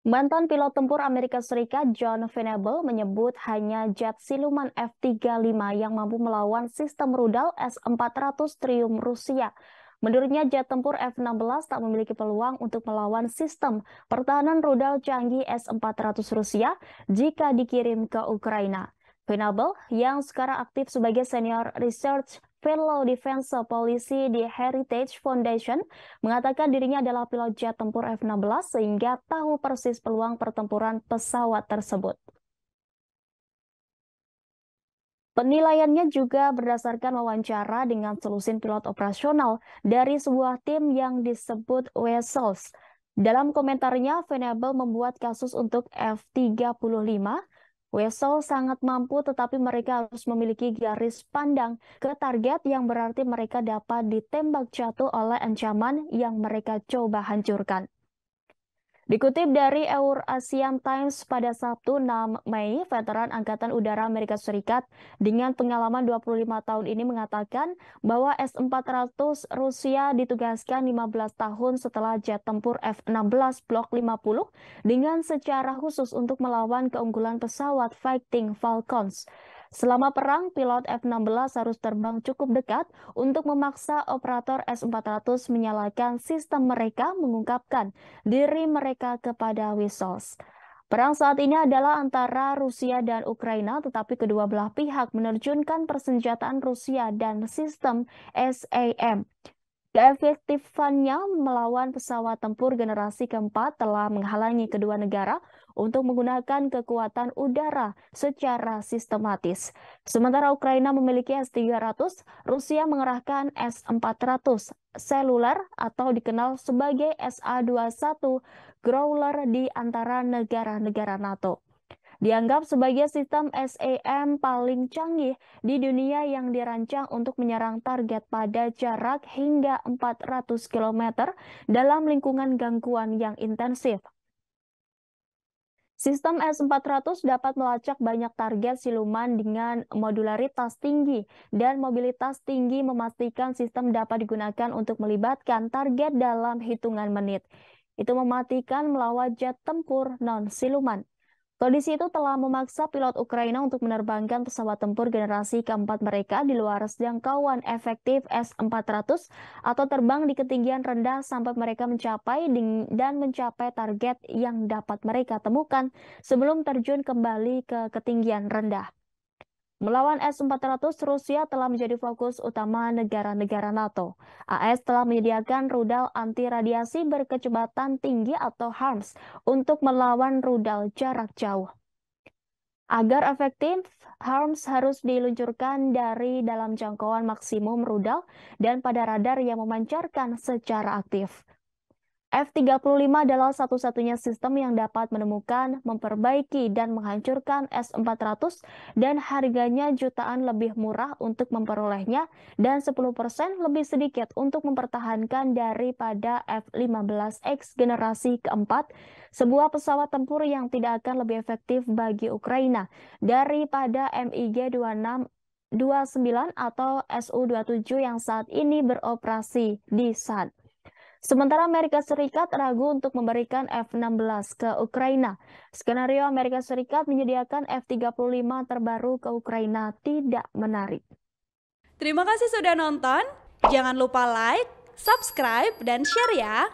Mantan pilot tempur Amerika Serikat John Venable menyebut hanya jet siluman F-35 yang mampu melawan sistem rudal S-400 Triumph Rusia. Menurutnya, jet tempur F-16 tak memiliki peluang untuk melawan sistem pertahanan rudal canggih S-400 Rusia jika dikirim ke Ukraina. Venable, yang sekarang aktif sebagai Senior Research Fellow Defense Policy di Heritage Foundation, mengatakan dirinya adalah pilot jet tempur F-16 sehingga tahu persis peluang pertempuran pesawat tersebut. Penilaiannya juga berdasarkan wawancara dengan selusin pilot operasional dari sebuah tim yang disebut Wessels. Dalam komentarnya, Venable membuat kasus untuk F-35. Wessel sangat mampu, tetapi mereka harus memiliki garis pandang ke target yang berarti mereka dapat ditembak jatuh oleh ancaman yang mereka coba hancurkan. Dikutip dari Eurasian Times pada Sabtu 6 Mei, veteran Angkatan Udara Amerika Serikat dengan pengalaman 25 tahun ini mengatakan bahwa S-400 Rusia ditugaskan 15 tahun setelah jet tempur F-16 Block 50 dengan secara khusus untuk melawan keunggulan pesawat Fighting Falcons. Selama perang, pilot F-16 harus terbang cukup dekat untuk memaksa operator S-400 menyalakan sistem mereka, mengungkapkan diri mereka kepada Wessels. Perang saat ini adalah antara Rusia dan Ukraina, tetapi kedua belah pihak menerjunkan persenjataan Rusia dan sistem SAM. Keefektifannya melawan pesawat tempur generasi keempat telah menghalangi kedua negara untuk menggunakan kekuatan udara secara sistematis. Sementara Ukraina memiliki S-300, Rusia mengerahkan S-400 seluler atau dikenal sebagai SA-21 Growler di antara negara-negara NATO. Dianggap sebagai sistem SAM paling canggih di dunia yang dirancang untuk menyerang target pada jarak hingga 400 km dalam lingkungan gangguan yang intensif. Sistem S-400 dapat melacak banyak target siluman dengan modularitas tinggi dan mobilitas tinggi, memastikan sistem dapat digunakan untuk melibatkan target dalam hitungan menit. Itu mematikan melawan jet tempur non-siluman. Kondisi itu telah memaksa pilot Ukraina untuk menerbangkan pesawat tempur generasi keempat mereka di luar jangkauan efektif S-400 atau terbang di ketinggian rendah sampai mereka mencapai target yang dapat mereka temukan sebelum terjun kembali ke ketinggian rendah. Melawan S-400, Rusia telah menjadi fokus utama negara-negara NATO. AS telah menyediakan rudal anti-radiasi berkecepatan tinggi atau HARMS untuk melawan rudal jarak jauh. Agar efektif, HARMS harus diluncurkan dari dalam jangkauan maksimum rudal dan pada radar yang memancarkan secara aktif. F-35 adalah satu-satunya sistem yang dapat menemukan, memperbaiki, dan menghancurkan S-400 dan harganya jutaan lebih murah untuk memperolehnya dan 10% lebih sedikit untuk mempertahankan daripada F-15X generasi keempat, sebuah pesawat tempur yang tidak akan lebih efektif bagi Ukraina daripada MiG-29 atau Su-27 yang saat ini beroperasi di SAD. Sementara Amerika Serikat ragu untuk memberikan F-16 ke Ukraina. Skenario Amerika Serikat menyediakan F-35 terbaru ke Ukraina tidak menarik. Terima kasih sudah nonton. Jangan lupa like, subscribe, dan share ya.